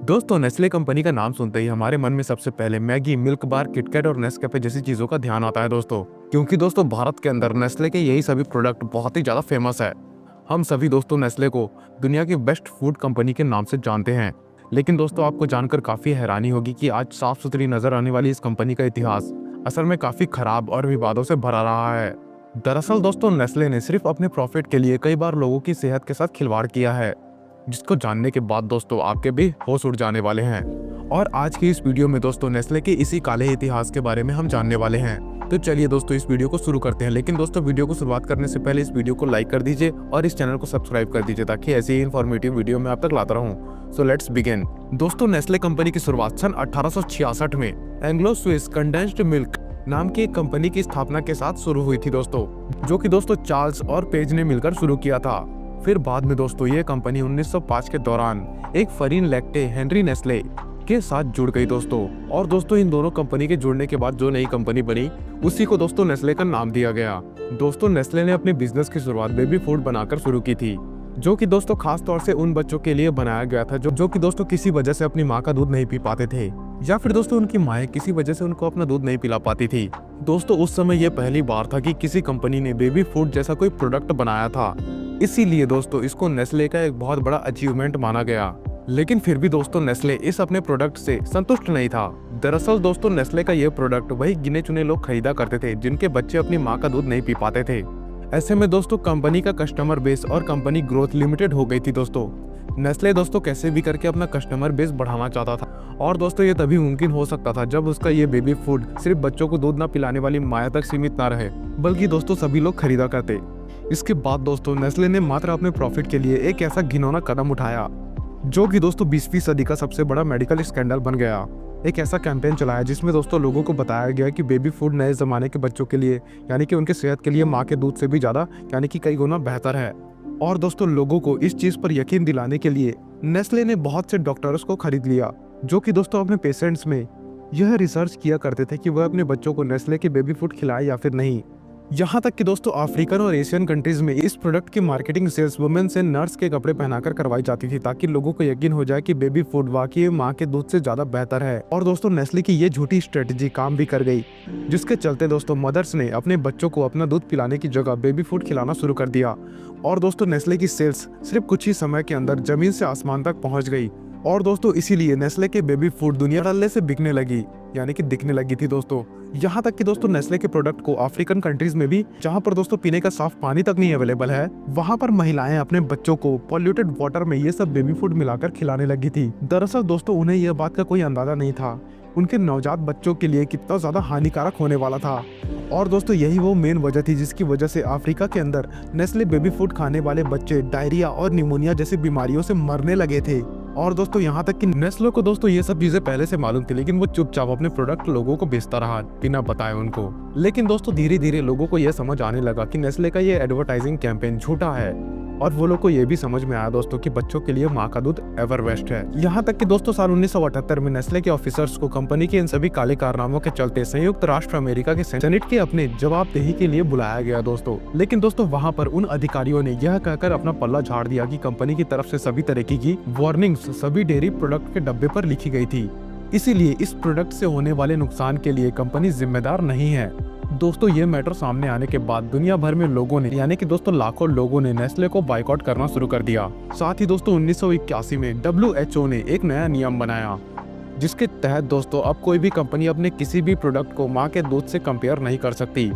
दोस्तों Nestle company का नाम सुनते ही हमारे मन में सबसे पहले मैगी, मिल्क बार, किटकैट और नेस्कैफे जैसी चीजों का ध्यान आता है दोस्तों। क्योंकि दोस्तों भारत के अंदर नेस्ले के यही सभी प्रोडक्ट बहुत ही ज्यादा फेमस है। हम सभी दोस्तों नेस्ले को दुनिया की बेस्ट फूड कंपनी के नाम से जानते हैं। लेकिन दोस्तों आपको जानकर काफी हैरानी होगी कि आज साफ सुथरी नजर आने वाली इस कंपनी का इतिहास असल में काफी खराब और विवादों से भरा रहा है। दरअसल दोस्तों नेस्ले ने सिर्फ अपने प्रॉफिट के लिए कई बार लोगों की सेहत के साथ खिलवाड़ किया है, जिसको जानने के बाद दोस्तों आपके भी होश उड़ जाने वाले हैं। और आज की इस वीडियो में दोस्तों नेस्ले के इसी काले इतिहास के बारे में हम जानने वाले हैं। तो चलिए दोस्तों इस वीडियो को शुरू करते हैं। लेकिन दोस्तों वीडियो को शुरुआत करने से पहले इस वीडियो को लाइक कर दीजिए और इस चैनल को सब्सक्राइब कर दीजिए ताकि ऐसी ही इन्फॉर्मेटिव वीडियो मैं आप तक लाता रहूं। So let's begin. दोस्तों नेस्ले कंपनी की शुरुआत सन 1866 में एंग्लो स्विस कंडेंस्ड मिल्क नाम की एक कंपनी की स्थापना के साथ शुरू हुई थी दोस्तों, जो कि दोस्तों चार्ल्स और पेज ने मिलकर शुरू किया था। फिर बाद में दोस्तों ये कंपनी 1905 के दौरान एक फरीन लेक्टे हेनरी नेस्ले के साथ जुड़ गई दोस्तों। और दोस्तों इन दोनों कंपनी के जुड़ने के बाद जो नई कंपनी बनी उसी को दोस्तों नेस्ले का नाम दिया गया। दोस्तों नेस्ले ने अपने बिजनेस की शुरुआत बेबी फूड बनाकर शुरू की थी, जो कि दोस्तों खास तौर से उन बच्चों के लिए बनाया गया था जो कि दोस्तों किसी वजह से अपनी माँ का दूध नहीं पी पाते थे, या फिर दोस्तों उनकी माएँ किसी वजह से उनको अपना दूध नहीं पिला पाती थी। दोस्तों उस समय यह पहली बार था कि किसी कंपनी ने बेबी फूड जैसा कोई प्रोडक्ट बनाया था, इसीलिए दोस्तों इसको नेस्ले का एक बहुत बड़ा अचीवमेंट माना गया। लेकिन फिर भी दोस्तों नेस्ले इस अपने प्रोडक्ट से संतुष्ट नहीं था। दरअसल दोस्तों नेस्ले का ये प्रोडक्ट वही गिने चुने लोग खरीदा करते थे जिनके बच्चे अपनी माँ का दूध नहीं पी पाते थे। ऐसे में दोस्तों कंपनी का कस्टमर बेस और कंपनी ग्रोथ लिमिटेड हो गई थी दोस्तों। नेस्ले दोस्तों कैसे भी करके अपना कस्टमर बेस बढ़ाना चाहता था, और दोस्तों ये तभी मुमकिन हो सकता था जब उसका ये बेबी फूड सिर्फ बच्चों को दूध न पिलाने वाली माया तक सीमित ना रहे, बल्कि दोस्तों सभी लोग खरीदा करते। इसके बाद दोस्तों नेस्ले ने मात्र अपने प्रॉफिट के लिए एक ऐसा घिनौना कदम उठाया जो कि दोस्तों 20वीं सदी का सबसे बड़ा मेडिकल स्कैंडल बन गया। एक ऐसा कैंपेन चलाया जिसमें दोस्तों लोगों को बताया गया कि बेबी फूड नए जमाने के बच्चों के लिए यानी कि उनके सेहत के लिए माँ के दूध से भी ज्यादा यानी कि कई गुना बेहतर है। और दोस्तों लोगों को इस चीज पर यकीन दिलाने के लिए नेस्ले ने बहुत से डॉक्टर्स को खरीद लिया, जो कि दोस्तों अपने पेशेंट्स में यह रिसर्च किया करते थे कि वह अपने बच्चों को नेस्ले के बेबी फूड खिलाए या फिर नहीं। यहाँ तक कि दोस्तों अफ्रीकन और एशियन कंट्रीज में इस प्रोडक्ट की मार्केटिंग सेल्स वुमेन से नर्स के कपड़े पहनाकर करवाई जाती थी, ताकि लोगों को यकीन हो जाए कि बेबी फूड वाकई माँ के दूध से ज्यादा बेहतर है। और दोस्तों नेस्ले की ये झूठी स्ट्रेटेजी काम भी कर गई, जिसके चलते दोस्तों मदर्स ने अपने बच्चों को अपना दूध पिलाने की जगह बेबी फूड खिलाना शुरू कर दिया। और दोस्तों नेस्ले की सेल्स सिर्फ कुछ ही समय के अंदर जमीन से आसमान तक पहुंच गई। और दोस्तों इसीलिए नेस्ले के बेबी फूड दुनिया भर से बिकने लगी यानी कि दिखने लगी थी दोस्तों। यहाँ तक कि दोस्तों नेस्ले के प्रोडक्ट को अफ्रीकन कंट्रीज में भी, जहाँ पर दोस्तों पीने का साफ पानी तक नहीं अवेलेबल है, वहाँ पर महिलाएं अपने बच्चों को पॉल्यूटेड वाटर में ये सब बेबी फूड मिलाकर खिलाने लगी थी। दरअसल दोस्तों उन्हें यह बात का कोई अंदाजा नहीं था उनके नवजात बच्चों के लिए कितना ज्यादा हानिकारक होने वाला था। और दोस्तों यही वो मेन वजह थी जिसकी वजह से अफ्रीका के अंदर नेस्ले बेबी फूड खाने वाले बच्चे डायरिया और निमोनिया जैसी बीमारियों से मरने लगे थे। और दोस्तों यहाँ तक कि नेस्ले को दोस्तों ये सब चीजें पहले से मालूम थी, लेकिन वो चुपचाप अपने प्रोडक्ट लोगों को बेचता रहा बिना बताए उनको। लेकिन दोस्तों धीरे धीरे लोगों को यह समझ आने लगा कि नेस्ले का ये एडवर्टाइजिंग कैंपेन झूठा है, और वो लोग को ये भी समझ में आया दोस्तों कि बच्चों के लिए माँ का दूध एवर बेस्ट है। यहाँ तक कि दोस्तों साल 1978 में नेस्ले के ऑफिसर्स को कंपनी के इन सभी काले कारनामों के चलते संयुक्त राष्ट्र अमेरिका के सेनेट के अपने जवाबदेही के लिए बुलाया गया दोस्तों। लेकिन दोस्तों वहाँ पर उन अधिकारियों ने यह कहकर अपना पल्ला झाड़ दिया कि कंपनी की तरफ से सभी तरीके की वार्निंग्स सभी डेयरी प्रोडक्ट के डब्बे पर लिखी गई थी, इसीलिए इस प्रोडक्ट से होने वाले नुकसान के लिए कंपनी जिम्मेदार नहीं है। दोस्तों ये मैटर सामने आने के बाद दुनिया भर में लोगों ने यानी कि दोस्तों लाखों लोगों ने नेस्ले को बाइकआउट करना शुरू कर दिया। साथ ही दोस्तों 1981 में WHO ने एक नया नियम बनाया, जिसके तहत दोस्तों अब कोई भी कंपनी अपने किसी भी प्रोडक्ट को माँ के दूध से कंपेयर नहीं कर सकती।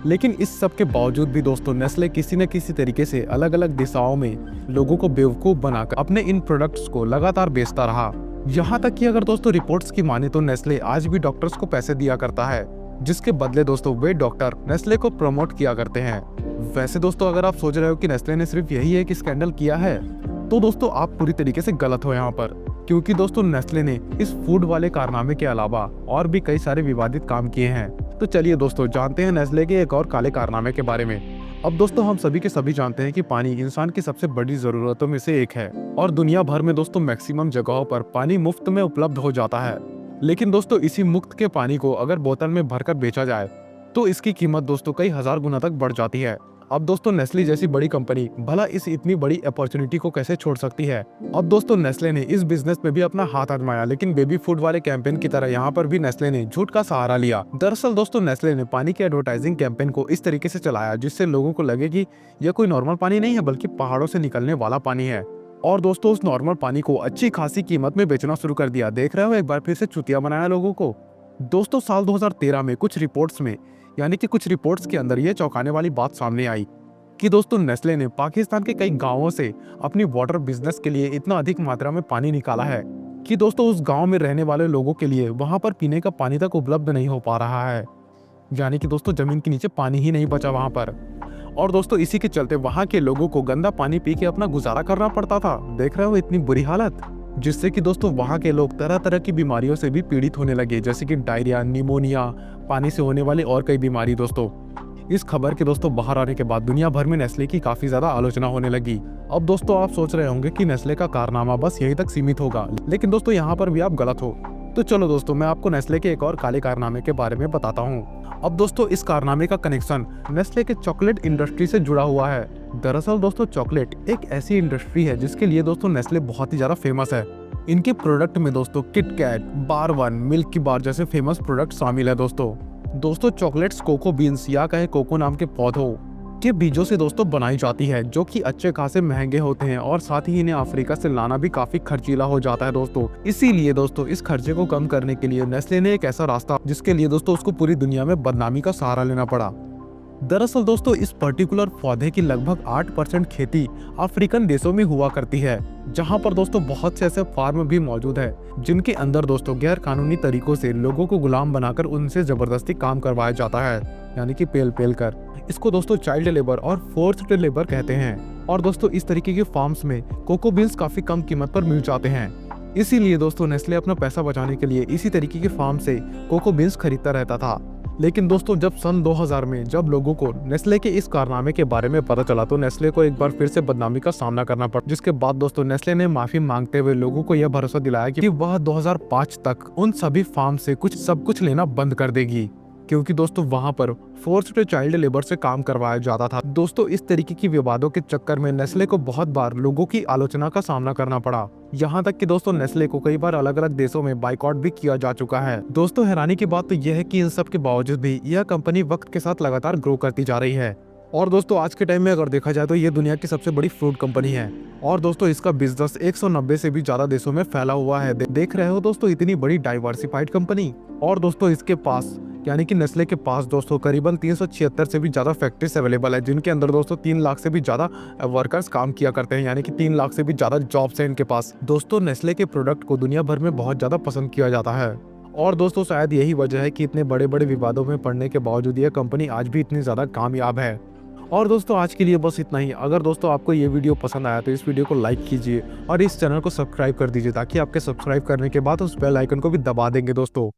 लेकिन इस सब के बावजूद भी दोस्तों नेस्ले किसी न किसी तरीके से अलग अलग दिशाओं में लोगों को बेवकूफ बनाकर अपने इन प्रोडक्ट्स को लगातार बेचता रहा। यहाँ तक कि अगर दोस्तों रिपोर्ट्स की माने तो नेस्ले आज भी डॉक्टर्स को पैसे दिया करता है, जिसके बदले दोस्तों वे डॉक्टर नेस्ले को प्रमोट किया करते हैं। वैसे दोस्तों अगर आप सोच रहे हो कि नेस्ले ने सिर्फ यही एक स्कैंडल किया है, तो दोस्तों आप पूरी तरीके से गलत हो यहाँ पर, क्योंकि दोस्तों नेस्ले ने इस फूड वाले कारनामे के अलावा और भी कई सारे विवादित काम किए हैं। तो चलिए दोस्तों जानते हैं नेस्ले के एक और काले कारनामे के बारे में। अब दोस्तों हम सभी के सभी जानते हैं कि पानी इंसान की सबसे बड़ी जरूरतों में से एक है, और दुनिया भर में दोस्तों मैक्सिमम जगहों पर पानी मुफ्त में उपलब्ध हो जाता है। लेकिन दोस्तों इसी मुफ्त के पानी को अगर बोतल में भरकर बेचा जाए तो इसकी कीमत दोस्तों कई हजार गुना तक बढ़ जाती है। अब दोस्तों नेस्ले जैसी बड़ी कंपनी भला इस इतनी बड़ी अपॉर्चुनिटी को कैसे छोड़ सकती है। अब दोस्तों नेस्ले ने इस बिजनेस में भी अपना हाथ आजमाया, लेकिन बेबी फूड वाले कैंपेन की तरह यहाँ पर भी नेस्ले ने झूठ का सहारा लिया। दरअसल दोस्तों नेस्ले ने पानी के एडवर्टाइजिंग कैंपेन को इस तरीके से चलाया जिससे लोगों को लगे कि यह कोई नॉर्मल पानी नहीं है बल्कि पहाड़ों से निकलने वाला पानी है। और दोस्तों उस नॉर्मल पानी को अच्छी खासी कीमत में बेचना शुरू कर दिया। देख रहे हो, एक बार फिर से चुतिया बनाया लोगों को। दोस्तों साल 2013 में कुछ रिपोर्ट्स में यानी कि कुछ रिपोर्ट्स के अंदर ये चौंकाने वाली बात सामने आई कि दोस्तों नेस्ले ने पाकिस्तान के कई गांवों से अपनी वाटर बिजनेस के लिए इतना अधिक मात्रा में पानी निकाला है कि दोस्तों उस गांव में रहने वाले लोगों के लिए वहां पर पीने का पानी तक उपलब्ध नहीं हो पा रहा है। यानी कि दोस्तों जमीन के नीचे पानी ही नहीं बचा वहां पर। और दोस्तों इसी के चलते वहां के लोगों को गंदा पानी पी के अपना गुजारा करना पड़ता था। देख रहे हो इतनी बुरी हालत, जिससे कि दोस्तों वहां के लोग तरह तरह की बीमारियों से भी पीड़ित होने लगे, जैसे कि डायरिया, निमोनिया, पानी से होने वाली और कई बीमारी। दोस्तों इस खबर के दोस्तों बाहर आने के बाद दुनिया भर में नेस्ले की काफी ज्यादा आलोचना होने लगी। अब दोस्तों आप सोच रहे होंगे कि नेस्ले का कारनामा बस यहीं तक सीमित होगा, लेकिन दोस्तों यहाँ पर भी आप गलत हो। तो चलो दोस्तों मैं आपको नेस्ले के एक और काले कारनामे के बारे में बताता हूँ। अब दोस्तों इस कारनामे का कनेक्शन नेस्ले के चॉकलेट इंडस्ट्री से जुड़ा हुआ है। दरअसल दोस्तों चॉकलेट एक ऐसी इंडस्ट्री है जिसके लिए दोस्तों नेस्ले बहुत ही ज्यादा फेमस है। इनके प्रोडक्ट में दोस्तों किटकैट, बार वन, मिल्की बार जैसे फेमस प्रोडक्ट शामिल है। दोस्तों चॉकलेट्स कोको बीन्स या कहे कोको नाम के पौधों के बीजों से दोस्तों बनाई जाती है, जो कि अच्छे खासे महंगे होते हैं और साथ ही इन्हें अफ्रीका से लाना भी काफी खर्चीला हो जाता है दोस्तों। इसीलिए दोस्तों इस खर्चे को कम करने के लिए नेस्ले ने एक ऐसा रास्ता जिसके लिए दोस्तों उसको पूरी दुनिया में बदनामी का सहारा लेना पड़ा। दरअसल दोस्तों इस पर्टिकुलर पौधे की लगभग 8% खेती अफ्रीकन देशों में हुआ करती है, जहां पर दोस्तों बहुत से ऐसे फार्म भी मौजूद है जिनके अंदर दोस्तों गैर कानूनी तरीकों से लोगों को गुलाम बनाकर उनसे जबरदस्ती काम करवाया जाता है, यानी कि पेल पेल कर। इसको दोस्तों चाइल्ड लेबर और फोर्स्ड लेबर कहते हैं। और दोस्तों इस तरीके के फार्म्स में कोको बीन्स काफी कम कीमत पर मिल जाते हैं। इसीलिए दोस्तों नेस्ले अपना पैसा बचाने के लिए इसी तरीके के फार्म से कोको बीन्स खरीदता रहता था। लेकिन दोस्तों जब सन 2000 में जब लोगों को नेस्ले के इस कारनामे के बारे में पता चला तो नेस्ले को एक बार फिर से बदनामी का सामना करना पड़ा, जिसके बाद दोस्तों नेस्ले ने माफी मांगते हुए लोगों को यह भरोसा दिलाया कि वह 2005 तक उन सभी फार्म से सब कुछ लेना बंद कर देगी, क्योंकि दोस्तों वहां पर फोर्स्ड चाइल्ड लेबर से काम करवाया जाता था। दोस्तों इस तरीके की विवादों के चक्कर में नेस्ले को बहुत बार लोगों की आलोचना का सामना करना पड़ा। यहाँ तक कि दोस्तों नेस्ले को कई बार अलग अलग देशों में बाइकआउट भी किया जा चुका है। दोस्तों हैरानी की बात तो यह है कि इन सब के बावजूद भी यह कंपनी वक्त के साथ लगातार ग्रो करती जा रही है। और दोस्तों आज के टाइम में अगर देखा जाए तो ये दुनिया की सबसे बड़ी फ्रूट कंपनी है और दोस्तों इसका बिजनेस 190 से भी ज्यादा देशों में फैला हुआ है। देख रहे हो दोस्तों इतनी बड़ी डाइवर्सिफाइड कंपनी। और दोस्तों इसके पास यानी कि नेस्ले के पास दोस्तों करीबन 376 से भी ज्यादा फैक्ट्रीज अवेलेबल है, जिनके अंदर दोस्तों 3 लाख से भी ज्यादा वर्कर्स काम किया करते हैं, यानी कि 3 लाख से भी ज्यादा जॉब्स हैं इनके पास। दोस्तों नेस्ले के प्रोडक्ट को दुनिया भर में बहुत ज्यादा पसंद किया जाता है और दोस्तों शायद यही वजह है कि इतने बड़े बड़े विवादों में पड़ने के बावजूद यह कंपनी आज भी इतनी ज्यादा कामयाब है। और दोस्तों आज के लिए बस इतना ही। अगर दोस्तों आपको ये वीडियो पसंद आया तो इस वीडियो को लाइक कीजिए और इस चैनल को सब्सक्राइब कर दीजिए, ताकि आपके सब्सक्राइब करने के बाद उस बेल आइकन को भी दबा देंगे दोस्तों।